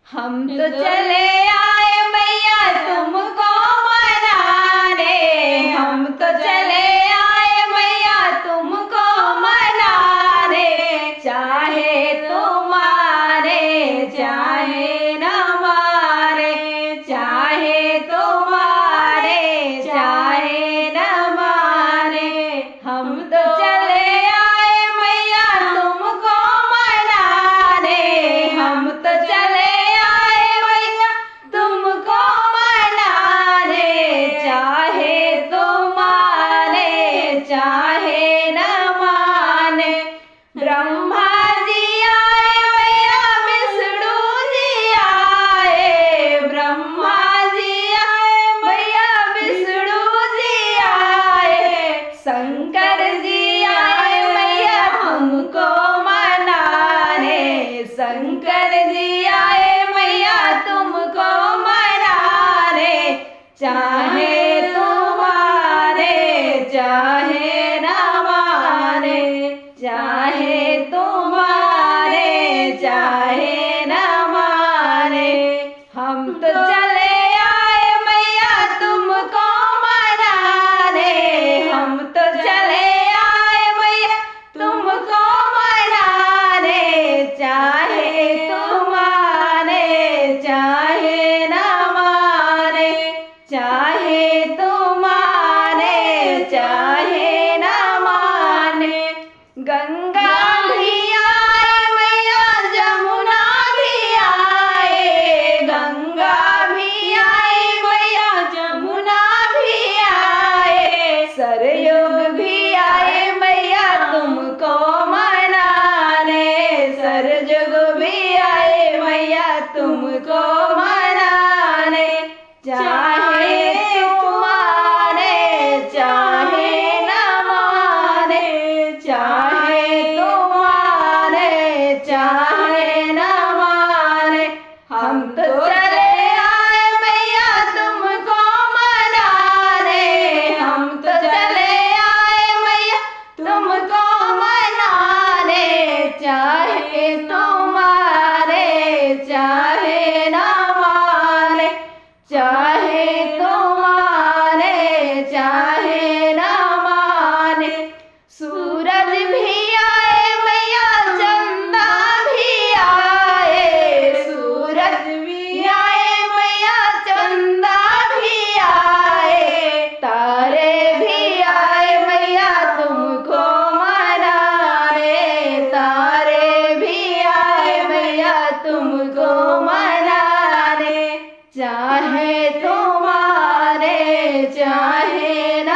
हम तो चले आए मैया तुमको मनाने, हम तो चले आए मैया तुमको मनाने। चाहे तुम्हारे चाहे न मारे, चाहे तुम्हारे चाहे न मारे, हम तो चले आए मैया तुमको मनाने, हम तो चले आए मैया तुमको मनाने। चाहे तुम्हारे चाहे न माने, ब्रह्मा जी आए मैया विष्णु जी आए, ब्रह्मा जी आए मैया विष्णु जी आए, शंकर जी आए मैया तुमको मनाने, शंकर जी आए मैया तुमको मनाने। चाहे तुम्हारे चाहे न माने, चाहे तुम्हारे चाहे न माने, हम तो चले आए मैया तुमको मनाने, हम तो चले आए मैया तुमको मनाने। चाहे तुम्हारे चाहे न माने, चाहे तुम्हारे चाहे न माने। गंगा भी आए मैया जमुना भी आए, गंगा भी आए मैया जमुना भी आए, सरयुग भी आए मैया तुमको मनाने, सरयुग भी आए मैया तुमको मनाने। चाहे तुम्हारे चाहे न माने, चाहे तुम्हारे चाहे न माने, हम तो चले आए मैया तुमको मनाने, हम तो चले आए मैया तुमको मनाने। चाहे तुम्हारे चाहे न माने, चाहे तुम्हारे चाहे न माने। सूरज भी आए मैया चंदा भी आए, सूरज भी आए मैया चंदा भी आए, तारे भी आए मैया तुमको मनाने, तारे भी आए मैया तुमको मनाने। चाहे तुम्हारे चाहे न